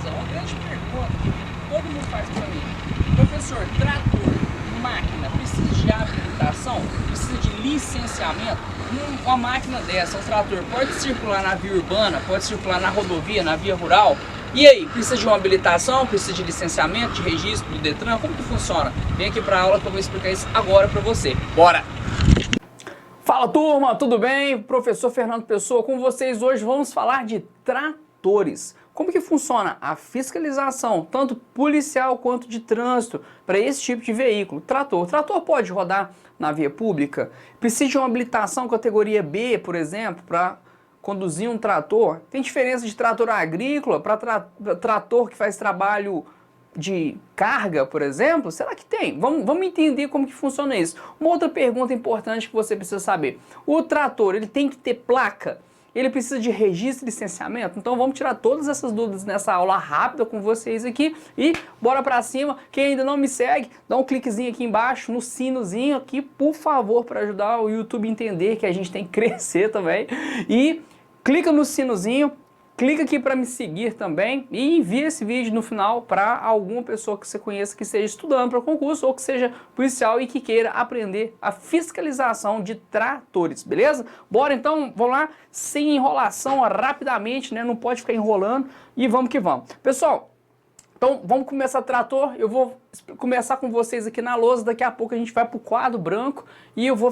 uma grande pergunta que todo mundo faz para mim. Professor, trator, máquina, precisa de habilitação? Precisa de licenciamento? Uma máquina dessa, um trator, pode circular na via urbana, pode circular na rodovia, na via rural? E aí, precisa de uma habilitação, precisa de licenciamento, de registro do Detran? Como que funciona? Vem aqui para a aula que eu vou explicar isso agora para você. Bora! Fala turma, tudo bem? Professor Fernando Pessoa com vocês. Hoje vamos falar de tratores. Como que funciona a fiscalização, tanto policial quanto de trânsito, para esse tipo de veículo? Trator. O trator pode rodar na via pública? Precisa de uma habilitação categoria B, por exemplo, para conduzir um trator? Tem diferença de trator agrícola para trator que faz trabalho de carga, por exemplo? Será que tem? Vamos entender como que funciona isso. Uma outra pergunta importante que você precisa saber. O trator, ele tem que ter placa? Ele precisa de registro e licenciamento? Então vamos tirar todas essas dúvidas nessa aula rápida com vocês aqui e bora pra cima. Quem ainda não me segue, dá um cliquezinho aqui embaixo no sinozinho aqui, por favor, para ajudar o YouTube a entender que a gente tem que crescer também. E clica no sinozinho. Clica aqui para me seguir também e envia esse vídeo no final para alguma pessoa que você conheça que esteja estudando para concurso ou que seja policial e que queira aprender a fiscalização de tratores, beleza? Bora então, vamos lá, sem enrolação, rapidamente, né? Não pode ficar enrolando e vamos que vamos. Pessoal, então vamos começar trator. Eu vou começar com vocês aqui na lousa, daqui a pouco a gente vai para o quadro branco e eu vou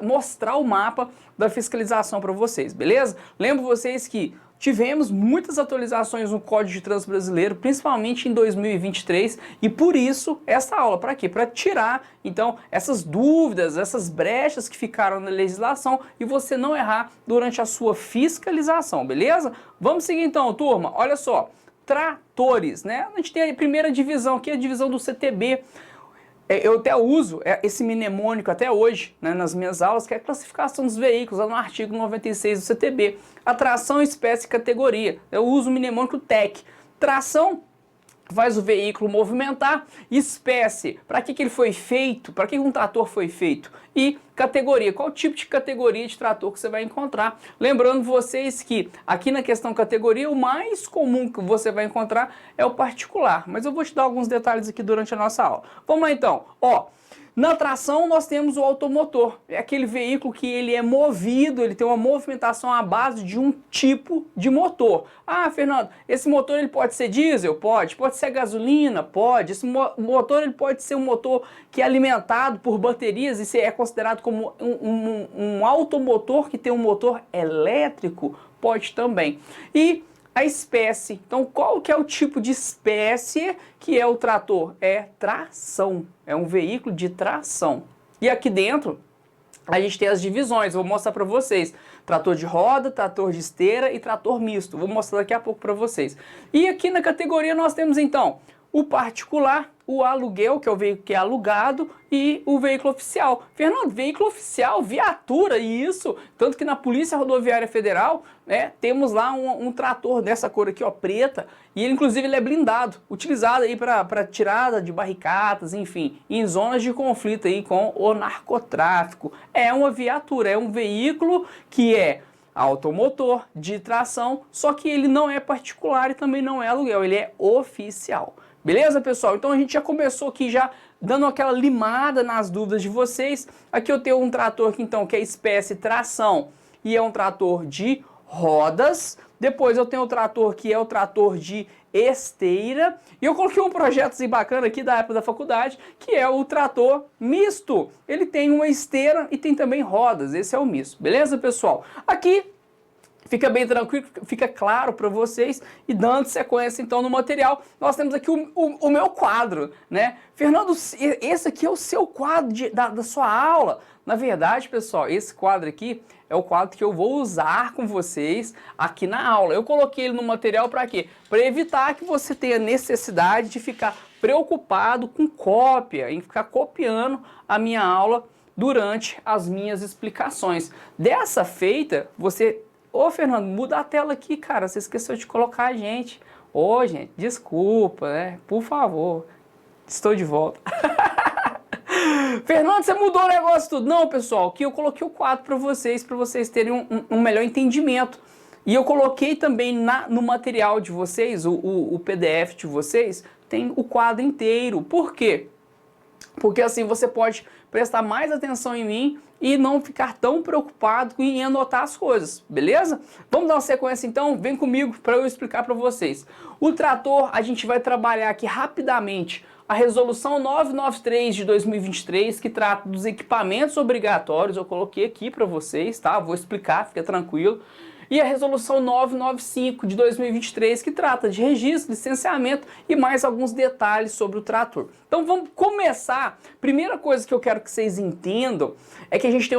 mostrar o mapa da fiscalização para vocês, beleza? Lembro vocês que tivemos muitas atualizações no Código de Trânsito Brasileiro, principalmente em 2023, e por isso essa aula, para quê? Para tirar, então, essas dúvidas, essas brechas que ficaram na legislação e você não errar durante a sua fiscalização, beleza? Vamos seguir então, turma, olha só, tratores, né? A gente tem a primeira divisão aqui, a divisão do CTB. Eu até uso esse mnemônico até hoje, né, nas minhas aulas, que é a classificação dos veículos, lá no artigo 96 do CTB. A tração, espécie e categoria. Eu uso o mnemônico TEC. Tração faz o veículo movimentar, espécie, para que ele foi feito, para que um trator foi feito, e categoria, qual tipo de categoria de trator que você vai encontrar. Lembrando vocês que aqui na questão categoria, o mais comum que você vai encontrar é o particular, mas eu vou te dar alguns detalhes aqui durante a nossa aula. Vamos lá então, ó. Na tração nós temos o automotor, é aquele veículo que ele é movido, ele tem uma movimentação à base de um tipo de motor. Ah, Fernando, esse motor ele pode ser diesel? Pode ser gasolina? Pode. Esse motor ele pode ser um motor que é alimentado por baterias e é considerado como um automotor que tem um motor elétrico? Pode também. E a espécie, então qual que é o tipo de espécie que é o trator? É tração, é um veículo de tração. E aqui dentro a gente tem as divisões, vou mostrar para vocês. Trator de roda, trator de esteira e trator misto, vou mostrar daqui a pouco para vocês. E aqui na categoria nós temos então o particular, o aluguel, que é o veículo que é alugado, e o veículo oficial. Fernando, veículo oficial, viatura, isso. Tanto que na Polícia Rodoviária Federal, né, temos lá um trator dessa cor aqui, ó, preta, e ele, inclusive, ele é blindado, utilizado aí para tirada de barricadas, enfim, em zonas de conflito aí com o narcotráfico. É uma viatura, é um veículo que é automotor, de tração, só que ele não é particular e também não é aluguel, ele é oficial. Beleza, pessoal? Então a gente já começou aqui já dando aquela limada nas dúvidas de vocês. Aqui eu tenho um trator aqui, então, que é espécie tração e é um trator de rodas. Depois eu tenho o trator que é o trator de esteira. E eu coloquei um projeto assim bacana aqui da época da faculdade, que é o trator misto. Ele tem uma esteira e tem também rodas. Esse é o misto. Beleza, pessoal? Aqui fica bem tranquilo, fica claro para vocês. E dando sequência então no material, nós temos aqui o meu quadro, né? Fernando, esse aqui é o seu quadro da sua aula. Na verdade, pessoal, esse quadro aqui é o quadro que eu vou usar com vocês aqui na aula. Eu coloquei ele no material para quê? Para evitar que você tenha necessidade de ficar preocupado com cópia, em ficar copiando a minha aula durante as minhas explicações. Dessa feita, você... Ô, Fernando, muda a tela aqui, cara, você esqueceu de colocar a gente. Ô, gente, desculpa, né? Por favor, estou de volta. Fernando, você mudou o negócio tudo. Não, pessoal, que eu coloquei o quadro para vocês terem um melhor entendimento. E eu coloquei também no material de vocês, o PDF de vocês, tem o quadro inteiro. Por quê? Porque assim você pode prestar mais atenção em mim e não ficar tão preocupado em anotar as coisas, beleza? Vamos dar uma sequência então? Vem comigo para eu explicar para vocês. O trator, a gente vai trabalhar aqui rapidamente a resolução 993 de 2023, que trata dos equipamentos obrigatórios. Eu coloquei aqui para vocês, tá? Vou explicar, fica tranquilo. E a resolução 995 de 2023, que trata de registro, licenciamento e mais alguns detalhes sobre o trator. Então vamos começar. Primeira coisa que eu quero que vocês entendam é que a gente tem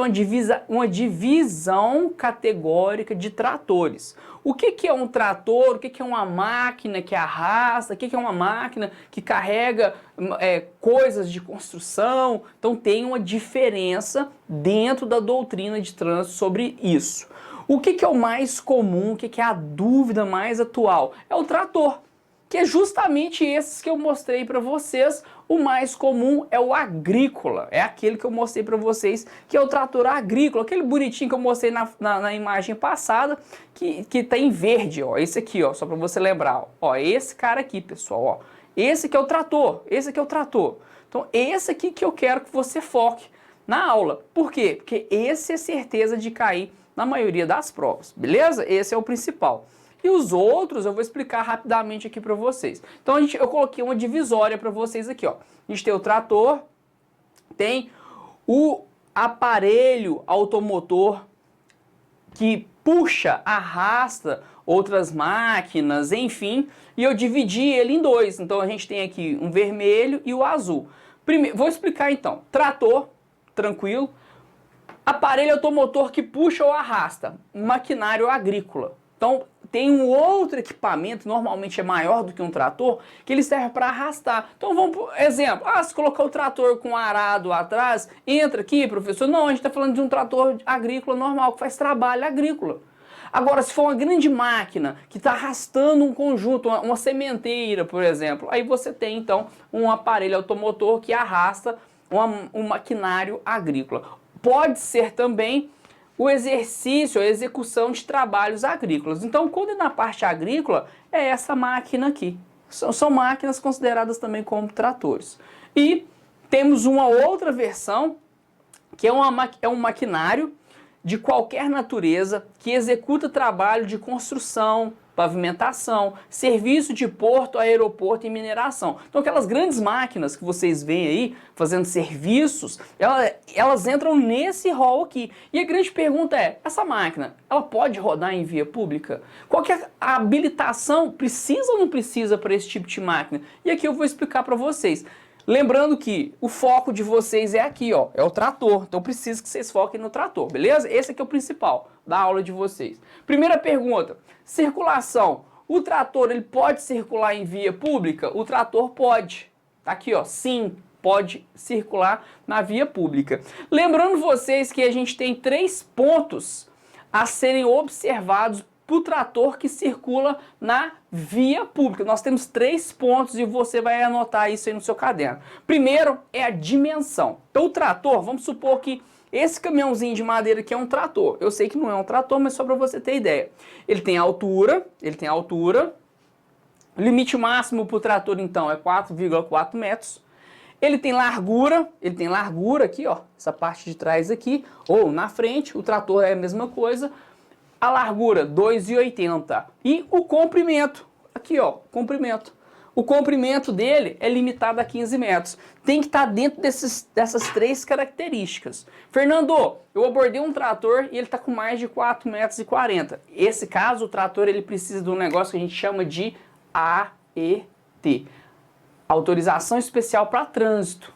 uma divisão categórica de tratores. O que é um trator? O que é uma máquina que arrasta? O que é uma máquina que carrega coisas de construção? Então tem uma diferença dentro da doutrina de trânsito sobre isso. O que é o mais comum, o que é a dúvida mais atual? É o trator, que é justamente esses que eu mostrei para vocês. O mais comum é o agrícola, é aquele que eu mostrei para vocês, que é o trator agrícola, aquele bonitinho que eu mostrei na imagem passada, que tá em verde, ó, esse aqui, ó, só para você lembrar, ó, esse cara aqui, pessoal, ó, esse que é o trator, esse aqui é o trator. Então, esse aqui que eu quero que você foque na aula. Por quê? Porque esse é certeza de cair na maioria das provas, beleza? Esse é o principal. E os outros eu vou explicar rapidamente aqui para vocês. Então eu coloquei uma divisória para vocês aqui, ó. A gente tem o trator, tem o aparelho automotor que puxa, arrasta outras máquinas, enfim, e eu dividi ele em dois. Então a gente tem aqui um vermelho e o azul. Primeiro, vou explicar então. Trator, tranquilo. Aparelho automotor que puxa ou arrasta, maquinário agrícola. Então tem um outro equipamento, normalmente é maior do que um trator, que ele serve para arrastar. Então vamos por exemplo, se colocar o trator com arado atrás, entra aqui, professor. Não, a gente está falando de um trator agrícola normal, que faz trabalho agrícola. Agora, se for uma grande máquina que está arrastando um conjunto, uma sementeira, por exemplo, aí você tem então um aparelho automotor que arrasta um maquinário agrícola. Pode ser também o exercício, a execução de trabalhos agrícolas. Então, quando é na parte agrícola, é essa máquina aqui. São máquinas consideradas também como tratores. E temos uma outra versão, que é um maquinário de qualquer natureza que executa trabalho de construção, pavimentação, serviço de porto, aeroporto e mineração. Então aquelas grandes máquinas que vocês veem aí fazendo serviços, elas entram nesse rol aqui. E a grande pergunta é, essa máquina, ela pode rodar em via pública? Qual que é a habilitação? Precisa ou não precisa para esse tipo de máquina? E aqui eu vou explicar para vocês. Lembrando que o foco de vocês é aqui, ó, é o trator. Então preciso que vocês foquem no trator, beleza? Esse aqui é o principal da aula de vocês. Primeira pergunta, circulação. O trator, ele pode circular em via pública? O trator pode. Tá aqui, ó, sim, pode circular na via pública. Lembrando vocês que a gente tem 3 pontos a serem observados para o trator que circula na via pública. Nós temos 3 pontos e você vai anotar isso aí no seu caderno. Primeiro é a dimensão. Então o trator, vamos supor que esse caminhãozinho de madeira aqui é um trator. Eu sei que não é um trator, mas só para você ter ideia. Ele tem altura. O limite máximo para o trator então é 4,4 metros. Ele tem largura aqui, ó, essa parte de trás aqui, ou na frente, o trator é a mesma coisa. A largura, 2,80. E o comprimento, aqui ó, comprimento. O comprimento dele é limitado a 15 metros. Tem que estar dentro dessas 3 características. Fernando, eu abordei um trator e ele está com mais de 4,40 metros. Esse caso, o trator ele precisa de um negócio que a gente chama de AET. Autorização Especial para Trânsito.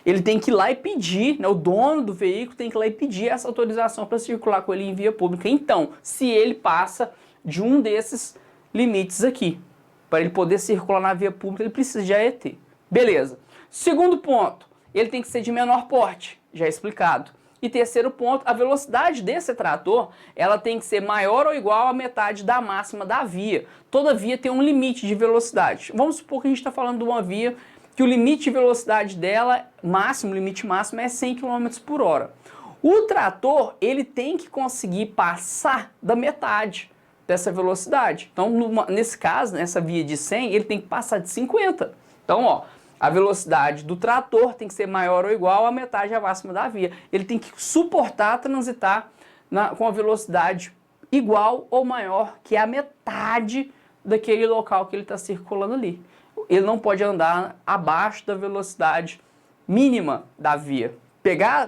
Ele tem que ir lá e pedir, né, o dono do veículo tem que ir lá e pedir essa autorização para circular com ele em via pública. Então, se ele passa de um desses limites aqui, para ele poder circular na via pública, ele precisa de AET. Beleza. Segundo ponto, ele tem que ser de menor porte, já explicado. E terceiro ponto, a velocidade desse trator, ela tem que ser maior ou igual à metade da máxima da via. Toda via tem um limite de velocidade. Vamos supor que a gente está falando de uma via que o limite de velocidade dela, o limite máximo é 100 km por hora. O trator, ele tem que conseguir passar da metade. dessa velocidade. Então, nesse caso, nessa via de 100, ele tem que passar de 50. Então, ó, a velocidade do trator tem que ser maior ou igual à metade máxima da via. Ele tem que suportar transitar com a velocidade igual ou maior que a metade daquele local que ele está circulando ali. Ele não pode andar abaixo da velocidade mínima da via.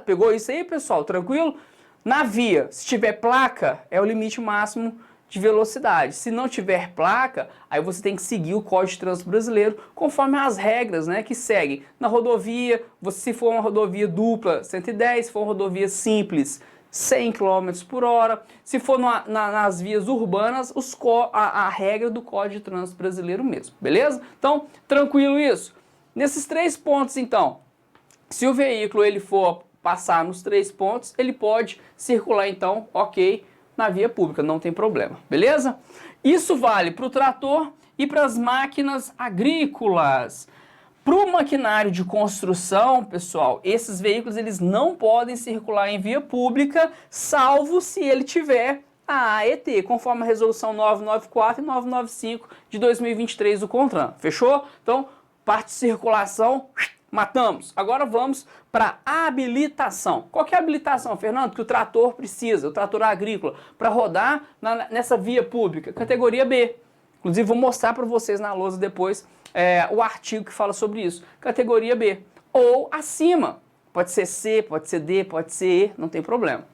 Pegou isso aí, pessoal? Tranquilo? Na via, se tiver placa, é o limite máximo de velocidade. Se não tiver placa, aí você tem que seguir o Código de Trânsito Brasileiro conforme as regras, né, que seguem. Na rodovia, se for uma rodovia dupla, 110, se for uma rodovia simples, 100 km por hora. Se for nas vias urbanas, a regra do Código de Trânsito Brasileiro mesmo, beleza? Então, tranquilo isso? Nesses 3 pontos, então, se o veículo ele for passar nos 3 pontos, ele pode circular, então, ok, na via pública, não tem problema, beleza? Isso vale para o trator e para as máquinas agrícolas. Para o maquinário de construção, pessoal, esses veículos eles não podem circular em via pública, salvo se ele tiver a AET, conforme a resolução 994 e 995 de 2023 do CONTRAN. Fechou? Então, parte de circulação, matamos. Agora vamos para a habilitação. Qual que é a habilitação, Fernando? Que o trator precisa, o trator agrícola, para rodar nessa via pública? Categoria B. Inclusive, vou mostrar para vocês na lousa depois o artigo que fala sobre isso. Categoria B. Ou acima. Pode ser C, pode ser D, pode ser E, não tem problema.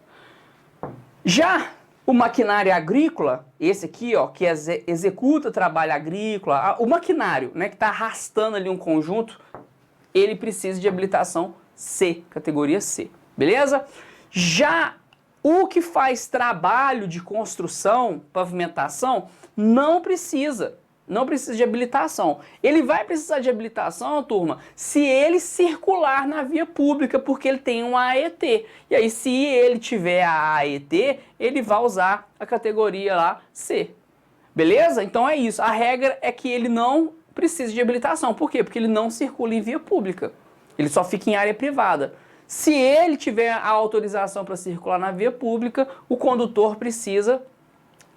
Já o maquinário agrícola, esse aqui, ó, que executa trabalho agrícola, o maquinário, né, que está arrastando ali um conjunto, ele precisa de habilitação C, categoria C, beleza? Já o que faz trabalho de construção, pavimentação, não precisa de habilitação. Ele vai precisar de habilitação, turma, se ele circular na via pública, porque ele tem um AET. E aí, se ele tiver a AET, ele vai usar a categoria lá C. Beleza? Então é isso. A regra é que ele não precisa de habilitação. Por quê? Porque ele não circula em via pública. Ele só fica em área privada. Se ele tiver a autorização para circular na via pública, o condutor precisa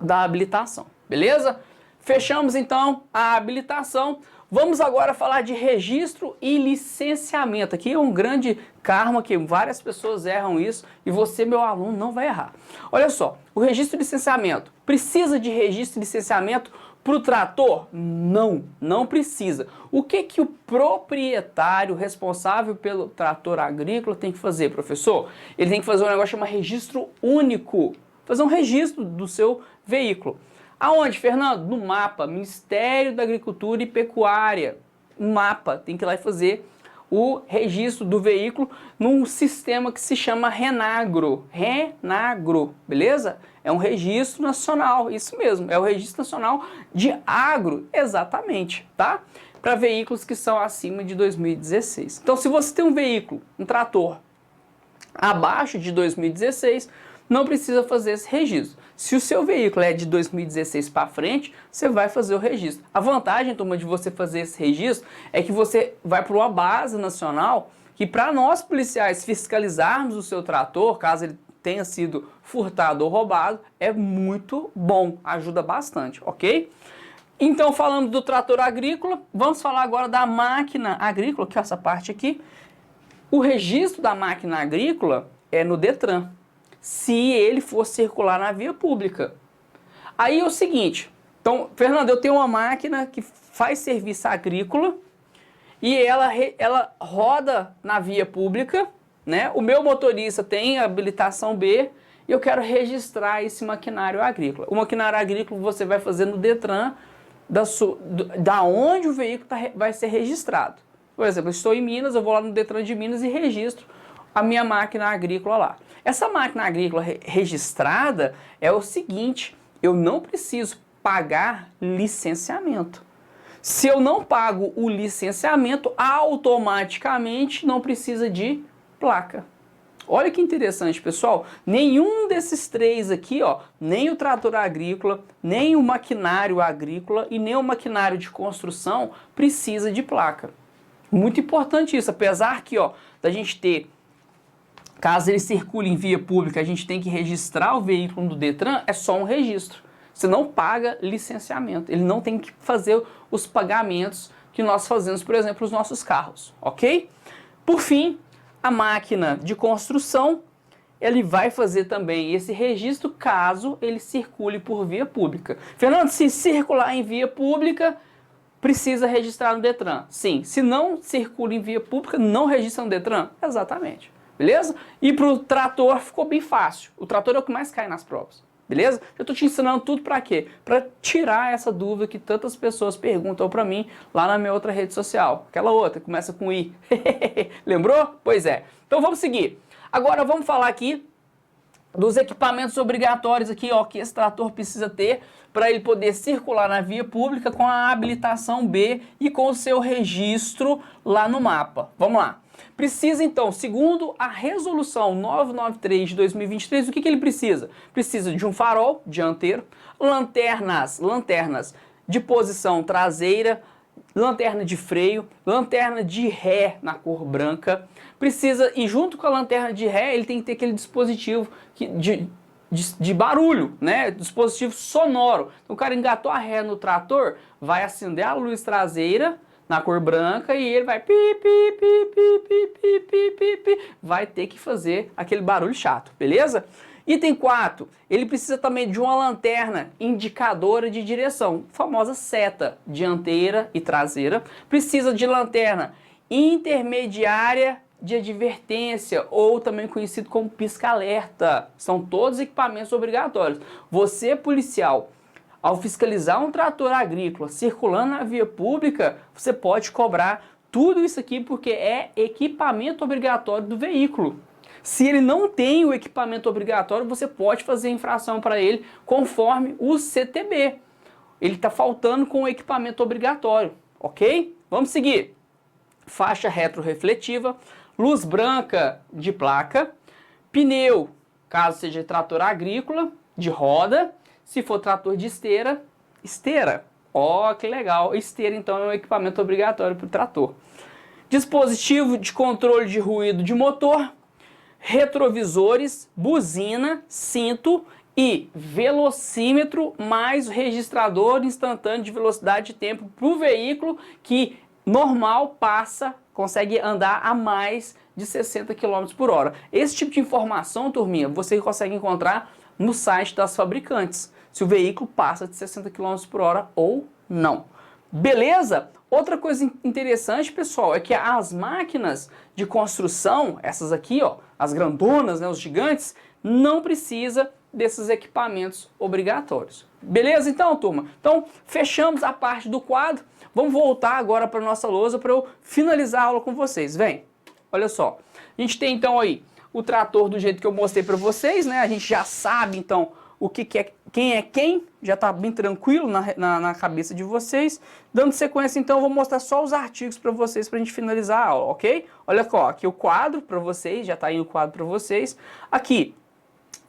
da habilitação. Beleza? Fechamos então a habilitação. Vamos agora falar de registro e licenciamento. Aqui é um grande karma que várias pessoas erram isso e você, meu aluno, não vai errar. Olha só, o registro e licenciamento. Precisa de registro e licenciamento para o trator? Não, não precisa. O que o proprietário responsável pelo trator agrícola tem que fazer, professor? Ele tem que fazer um negócio chamado registro único. Fazer um registro do seu veículo. Aonde, Fernando? No mapa, Ministério da Agricultura e Pecuária. Um mapa, tem que ir lá e fazer o registro do veículo num sistema que se chama Renagro. Renagro, beleza? É um registro nacional, isso mesmo, é o Registro Nacional de Agro, exatamente, tá? Para veículos que são acima de 2016. Então, se você tem um veículo, um trator, abaixo de 2016, não precisa fazer esse registro. Se o seu veículo é de 2016 para frente, você vai fazer o registro. A vantagem, turma, de você fazer esse registro é que você vai para uma base nacional que, para nós policiais fiscalizarmos o seu trator, caso ele tenha sido furtado ou roubado, é muito bom, ajuda bastante, ok? Então, falando do trator agrícola, vamos falar agora da máquina agrícola, que é essa parte aqui. O registro da máquina agrícola é no Detran, se ele for circular na via pública. Aí é o seguinte, então, Fernando, eu tenho uma máquina que faz serviço agrícola e ela roda na via pública, né? O meu motorista tem habilitação B e eu quero registrar esse maquinário agrícola. O maquinário agrícola você vai fazer no Detran da onde o veículo vai ser registrado. Por exemplo, eu estou em Minas, eu vou lá no Detran de Minas e registro a minha máquina agrícola lá. Essa máquina agrícola registrada é o seguinte, eu não preciso pagar licenciamento. Se eu não pago o licenciamento, automaticamente não precisa de placa. Olha que interessante, pessoal. Nenhum desses três aqui, ó, nem o trator agrícola, nem o maquinário agrícola e nem o maquinário de construção precisa de placa. Muito importante isso, apesar que, ó, da gente ter, caso ele circule em via pública, a gente tem que registrar o veículo do Detran, é só um registro. Você não paga licenciamento, ele não tem que fazer os pagamentos que nós fazemos, por exemplo, os nossos carros, ok? Por fim, a máquina de construção, ele vai fazer também esse registro caso ele circule por via pública. Fernando, se circular em via pública, precisa registrar no Detran. Sim, se não circula em via pública, não registra no Detran? Exatamente. Beleza? E para o trator ficou bem fácil. O trator é o que mais cai nas provas. Beleza? Eu estou te ensinando tudo para quê? Para tirar essa dúvida que tantas pessoas perguntam para mim lá na minha outra rede social. Aquela outra que começa com I. Lembrou? Pois é. Então vamos seguir. Agora vamos falar aqui dos equipamentos obrigatórios aqui, ó, que esse trator precisa ter para ele poder circular na via pública com a habilitação B e com o seu registro lá no mapa. Vamos lá. Precisa então, segundo a resolução 993 de 2023, o que ele precisa? Precisa de um farol dianteiro, lanternas de posição traseira, lanterna de freio, lanterna de ré na cor branca. Precisa, e junto com a lanterna de ré, ele tem que ter aquele dispositivo de barulho, né? Dispositivo sonoro. Então, o cara engatou a ré no trator, vai acender a luz traseira na cor branca e ele vai pi, pi, pi, pi, pi, pi, pi, pi, pi, vai ter que fazer aquele barulho chato, beleza? Item 4, ele precisa também de uma lanterna indicadora de direção, famosa seta dianteira e traseira. Precisa de lanterna intermediária de advertência, ou também conhecido como pisca-alerta. São todos equipamentos obrigatórios. Você, policial, ao fiscalizar um trator agrícola circulando na via pública, você pode cobrar tudo isso aqui porque é equipamento obrigatório do veículo. Se ele não tem o equipamento obrigatório, você pode fazer infração para ele conforme o CTB. Ele está faltando com o equipamento obrigatório, ok? Vamos seguir. Faixa retrorefletiva, luz branca de placa, pneu, caso seja trator agrícola, de roda. Se for trator de esteira, esteira. Ó, que legal. Esteira, então, é um equipamento obrigatório para o trator. Dispositivo de controle de ruído de motor, retrovisores, buzina, cinto e velocímetro mais registrador instantâneo de velocidade e tempo para o veículo que normal consegue andar a mais de 60 km por hora. Esse tipo de informação, turminha, você consegue encontrar no site das fabricantes, se o veículo passa de 60 km por hora ou não. Beleza? Outra coisa interessante, pessoal, é que as máquinas de construção, essas aqui, ó, as grandonas, né, os gigantes, não precisa desses equipamentos obrigatórios. Beleza então, turma? Então, fechamos a parte do quadro. Vamos voltar agora para a nossa lousa para eu finalizar a aula com vocês. Vem, olha só. A gente tem então aí o trator do jeito que eu mostrei para vocês, né? A gente já sabe então o que é quem, já está bem tranquilo na cabeça de vocês. Dando sequência então, eu vou mostrar só os artigos para vocês para a gente finalizar a aula, ok? Olha só, aqui o quadro para vocês, já está aí o quadro para vocês. Aqui,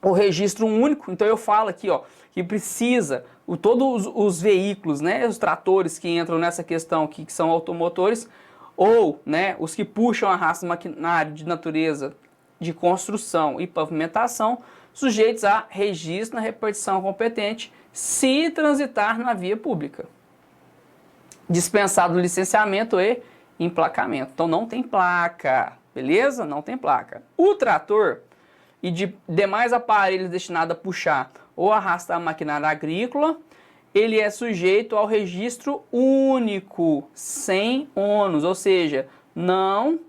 o registro único, então eu falo aqui, ó, que precisa, todos os veículos, né, os tratores que entram nessa questão aqui, que são automotores, ou, né, os que puxam arrastam maquinário de natureza de construção e pavimentação, sujeitos a registro na repartição competente, se transitar na via pública. Dispensado o licenciamento e emplacamento. Então não tem placa, beleza? Não tem placa. O trator e de demais aparelhos destinados a puxar ou arrastar maquinária agrícola, ele é sujeito ao registro único, sem ônus, ou seja, não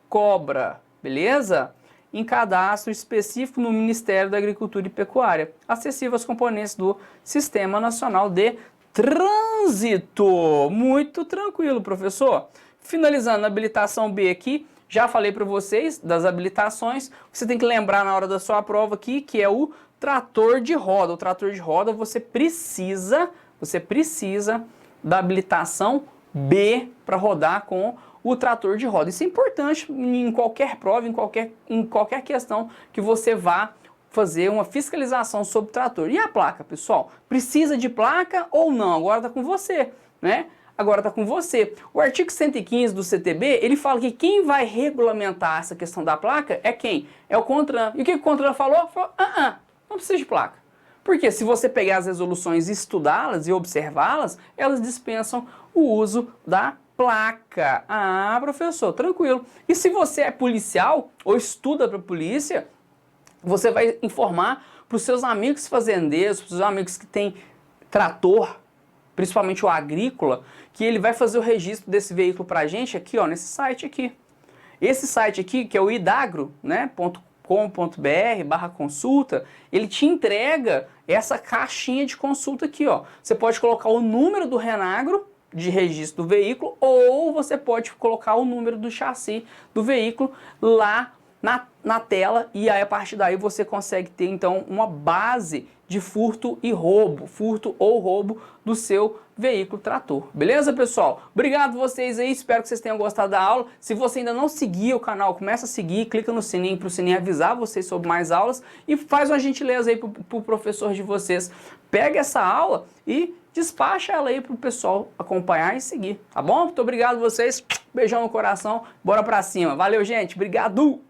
cobra, beleza? Em cadastro específico no Ministério da Agricultura e Pecuária, acessível aos componentes do Sistema Nacional de Trânsito. Muito tranquilo, professor. Finalizando a habilitação B aqui, já falei para vocês das habilitações. Você tem que lembrar na hora da sua prova aqui que é o trator de roda. O trator de roda você precisa da habilitação B para rodar com o trator de roda. Isso é importante em qualquer prova, em qualquer questão que você vá fazer uma fiscalização sobre o trator. E a placa, pessoal? Precisa de placa ou não? Agora está com você, né? Agora está com você. O artigo 115 do CTB, ele fala que quem vai regulamentar essa questão da placa é quem? É o CONTRAN. E o que o CONTRAN falou? Falou, não precisa de placa. Porque se você pegar as resoluções e estudá-las e observá-las, elas dispensam o uso da placa. Ah, professor, tranquilo. E se você é policial ou estuda para a polícia, você vai informar para os seus amigos fazendeiros, para os seus amigos que têm trator, principalmente o agrícola, que ele vai fazer o registro desse veículo para a gente aqui, ó, nesse site aqui. Esse site aqui, que é o idagro, né, .com.br/consulta, ele te entrega essa caixinha de consulta aqui, ó. Você pode colocar o número do Renagro de registro do veículo ou você pode colocar o número do chassi do veículo lá na tela e aí a partir daí você consegue ter então uma base de furto ou roubo do seu veículo trator. Beleza, pessoal? Obrigado vocês aí, espero que vocês tenham gostado da aula. Se você ainda não seguir o canal, começa a seguir, clica no sininho para o sininho avisar vocês sobre mais aulas e faz uma gentileza aí pro professor de vocês. Pega essa aula e despacha ela aí pro pessoal acompanhar e seguir, tá bom? Muito obrigado vocês, beijão no coração, bora pra cima. Valeu, gente, obrigado!